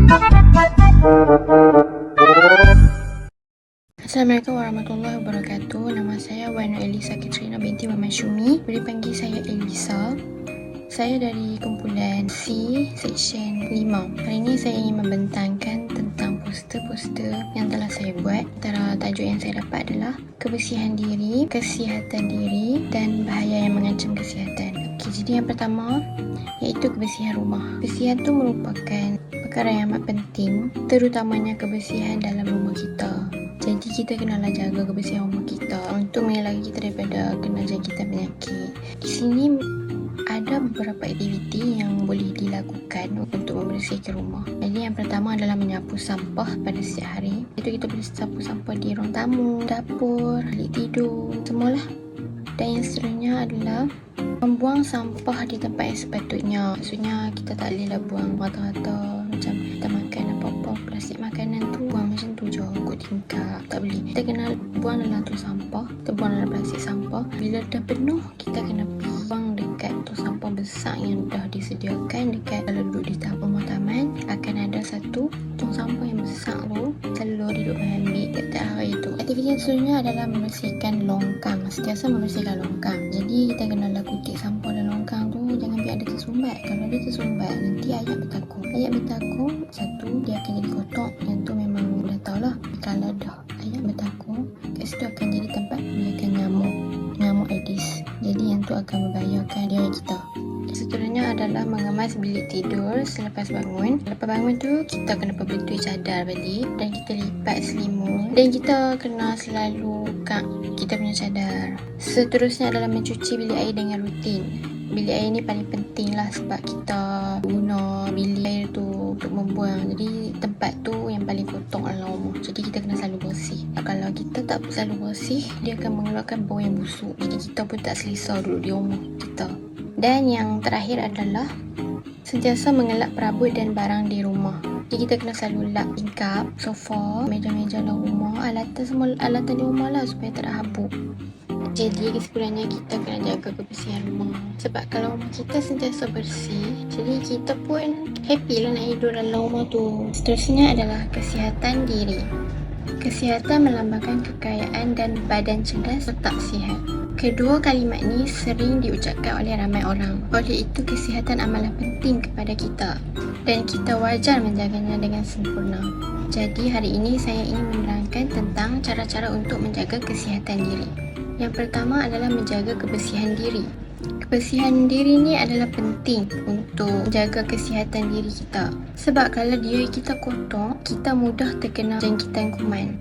Assalamualaikum warahmatullahi wabarakatuh. Nama saya Wanu Elisa Katrina binti Muhammad Syumi. Boleh panggil saya Elisa. Saya dari kumpulan C, Section 5. Hari ini saya ingin membentangkan tentang poster-poster yang telah saya buat. Antara tajuk yang saya dapat adalah kebersihan diri, kesihatan diri dan bahaya yang mengancam kesihatan. Okey, jadi yang pertama iaitu kebersihan rumah. Kebersihan itu merupakan perkara yang amat penting, terutamanya kebersihan dalam rumah kita. Jadi kita kenalah jaga kebersihan rumah kita untuk mengelakkan kita daripada kena jangkitan penyakit. Di sini ada beberapa aktiviti yang boleh dilakukan untuk membersihkan rumah. Jadi yang pertama adalah menyapu sampah pada setiap hari. Itu kita boleh sapu sampah di ruang tamu, dapur, bilik tidur, semualah. Dan yang seterusnya adalah membuang sampah di tempat yang sepatutnya. Maksudnya kita tak bolehlah buang rata-rata. Macam kita makan apa-apa plastik makanan tu buang macam tu je, ikut tingkap. Tak boleh. Kita kena buang dalam tong sampah. Kita buang dalam plastik sampah. Bila dah penuh, kita kena buang dekat tong sampah besar yang dah disediakan. Dekat kalau duduk di rumah taman, akan ada satu tong sampah yang besar tu. Selalu duduk ambil dekat hari tu. Aktiviti yang seterusnya adalah membersihkan longkang. Sentiasa membersihkan longkang. Jadi kita kena kutip sampah dalam longkang tu. Jangan biar dia tersumbat. Kalau dia tersumbat, nanti ayat bertakung. Ayat bertakung, satu, dia akan jadi kotor. Yang tu memang dah tahulah. Kalau dah ayat bertakung, kat situ akan jadi tempat membiarkan nyamuk Aedes. Jadi yang tu akan membahayakan diri kita. Seterusnya adalah mengemas bilik tidur selepas bangun. Lepas bangun tu, kita kena perbetul cadar balik dan kita lipat selimut. Dan kita kena selalu buka kita punya cadar. Seterusnya adalah mencuci bilik air dengan rutin. Bilik air ni paling penting lah sebab kita guna bilik air tu untuk membuang. Jadi tempat tu yang paling kotor dalam rumah. Jadi kita kena selalu bersih. Kalau kita tak selalu bersih, dia akan mengeluarkan bau yang busuk. Jadi kita pun tak selesa duduk di rumah kita. Dan yang terakhir adalah sentiasa mengelak perabot dan barang di rumah. Jadi kita kena selalu lap tingkap, sofa, meja-meja dalam rumah, alatan di rumah lah supaya tak ada habuk. Jadi kesimpulannya kita kena jaga kebersihan rumah. Sebab kalau rumah kita sentiasa bersih, jadi kita pun happy lah nak hidup dalam rumah tu. Seterusnya adalah kesihatan diri. Kesihatan melambangkan kekayaan dan badan cerdas tetap sihat. Kedua kalimat ni sering diucapkan oleh ramai orang. Oleh itu, kesihatan amalan penting kepada kita dan kita wajar menjaganya dengan sempurna. Jadi hari ini saya ingin menerangkan tentang cara-cara untuk menjaga kesihatan diri. Yang pertama adalah menjaga kebersihan diri. Kebersihan diri ni adalah penting untuk jaga kesihatan diri kita. Sebab kalau diri kita kotor, kita mudah terkena jangkitan kuman.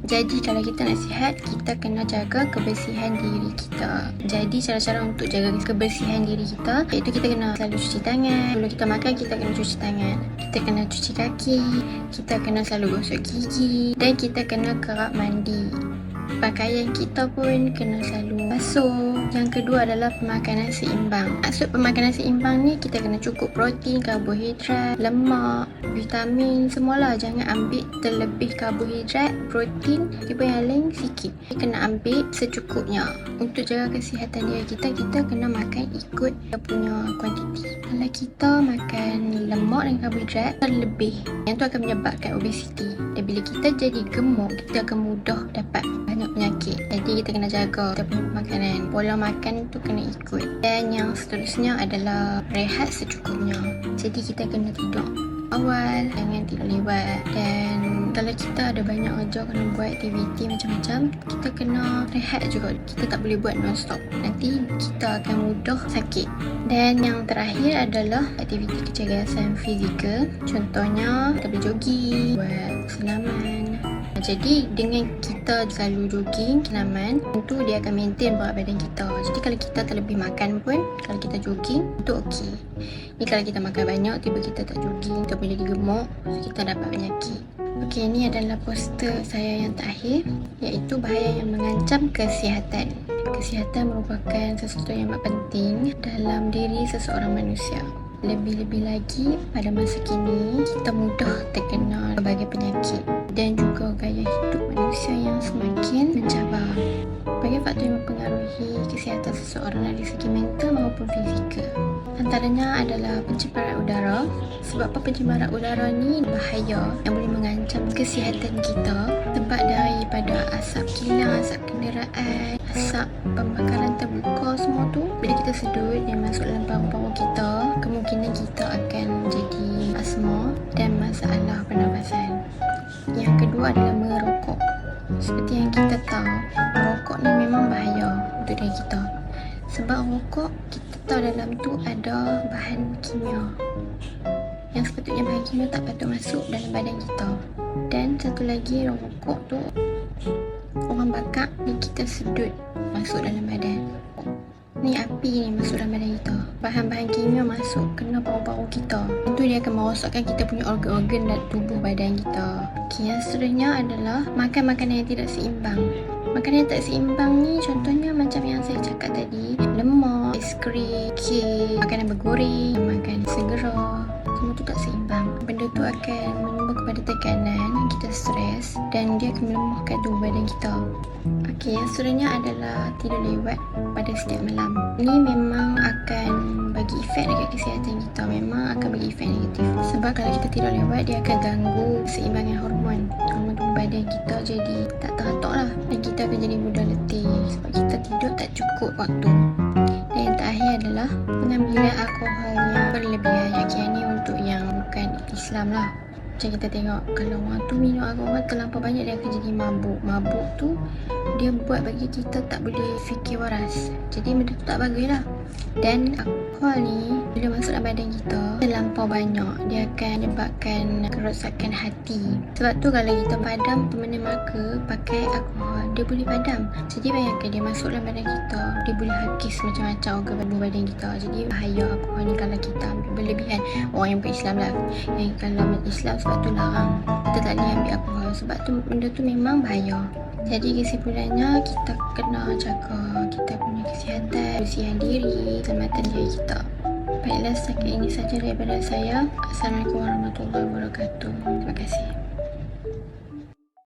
Jadi kalau kita nak sihat, kita kena jaga kebersihan diri kita. Jadi cara-cara untuk jaga kebersihan diri kita iaitu kita kena selalu cuci tangan. Sebelum kita makan, kita kena cuci tangan. Kita kena cuci kaki. Kita kena selalu gosok gigi. Dan kita kena kerap mandi. Pakaian kita pun kena selalu basuh. Yang kedua adalah pemakanan seimbang. Maksud pemakanan seimbang ni, kita kena cukup protein, karbohidrat, lemak, vitamin, semualah. Jangan ambil terlebih karbohidrat, protein, tiba yang lain sikit. Kita kena ambil secukupnya. Untuk jaga kesihatan diri kita, kita kena makan ikut dia punya kuantiti. Kalau kita makan lemak dan karbohidrat terlebih, yang tu akan menyebabkan obesiti. Dan bila kita jadi gemuk, kita akan mudah dapat banyak penyakit. Jadi kita kena jaga kita punya makanan. Pola makan tu kena ikut. Dan yang seterusnya adalah rehat secukupnya. Jadi kita kena tidur awal, jangan tidur lewat. Dan kalau kita ada banyak kerja, kena buat aktiviti macam-macam, kita kena rehat juga. Kita tak boleh buat non-stop, nanti kita akan mudah sakit. Dan yang terakhir adalah aktiviti kecergasan fizikal. Contohnya kita boleh jogging, buat senaman. Jadi dengan kita selalu jogging, senaman, tentu dia akan maintain berat badan kita. Jadi kalau kita terlebih makan pun, kalau kita jogging, itu okey. Ni kalau kita makan banyak, tiba kita tak jogging, kita boleh jadi gemuk, kita dapat penyakit. Okey, ni adalah poster saya yang terakhir, iaitu bahaya yang mengancam kesihatan. Kesihatan merupakan sesuatu yang amat penting dalam diri seseorang manusia. Lebih-lebih lagi pada masa kini kita mudah terkena berbagai penyakit dan juga gaya hidup manusia yang semakin mencabar. Berbagai faktor yang mempengaruhi kesihatan seseorang dari segi mental maupun fizikal. Antaranya adalah pencemaran udara. Sebab apa pencemaran udara ni bahaya yang boleh mengancam kesihatan kita, sebab daripada asap kilang, asap kenderaan, asap pembakaran terbuka, semua tu bila kita sedut dia masuk dalam paru-paru kita, kemungkinan kita akan jadi asma dan masalah pernafasan. Yang kedua adalah merokok. Seperti yang kita tahu, merokok ni memang bahaya untuk diri kita. Sebab rokok, kita tahu dalam tu ada bahan kimia yang sepatutnya bahan kimia tak patut masuk dalam badan kita. Dan satu lagi, rokok tu orang bakar ni kita sedut masuk dalam badan. Ni api ni masuk dalam badan kita. Bahan-bahan kimia masuk kena paru-paru kita. Tentu dia akan merosakkan kita punya organ-organ dan tubuh badan kita. Okay, yang seterusnya adalah makan makanan yang tidak seimbang. Makanan yang tak seimbang ni contohnya macam yang saya cakap tadi, lemak, aiskrim, kek, makanan bergoreng, makan segera, semua tu tak seimbang. Benda tu akan menyumbang kepada tekanan, kita stres dan dia akan melemahkan tubuh badan kita. Okey, yang seterusnya adalah tidur lewat pada setiap malam. Ini memang akan bagi efek dekat kesihatan kita, memang akan bagi efek negatif. Sebab kalau kita tidur lewat, dia akan ganggu keseimbangan hormon tubuh badan kita, jadi tak teratur lah dan kita akan jadi mudah letih sebab kita tidur tak cukup waktu. Dan yang terakhir adalah pengambilan alkohol yang berlebihan. Yang ni untuk yang bukan Islam lah. Macam kita tengok, kalau orang tu minum alkohol terlampau banyak, dia akan jadi mabuk. Mabuk tu dia buat bagi kita tak boleh fikir waras, jadi benda tu tak bagus lah. Dan alkohol ni bila masuk dalam badan kita terlampau banyak, dia akan menyebabkan kerosakan hati. Sebab tu kalau kita padam pemena maka pakai alkohol, dia boleh padam. Jadi bayangkan dia masuk dalam badan kita, dia boleh hakis macam-macam organ tubuh badan kita. Jadi bahaya alkohol ni kalau kita ambil berlebihan. Orang yang bukan Islam lah, yang kalau Islam sebab tu larang, kita tak boleh ambil alkohol sebab tu benda tu memang bahaya. Jadi kesimpulannya, kita kena jaga kita punya kesihatan, kebersihan diri, keselamatan diri kita. Baiklah, setakat ini saja daripada saya. Assalamualaikum warahmatullahi wabarakatuh. Terima kasih.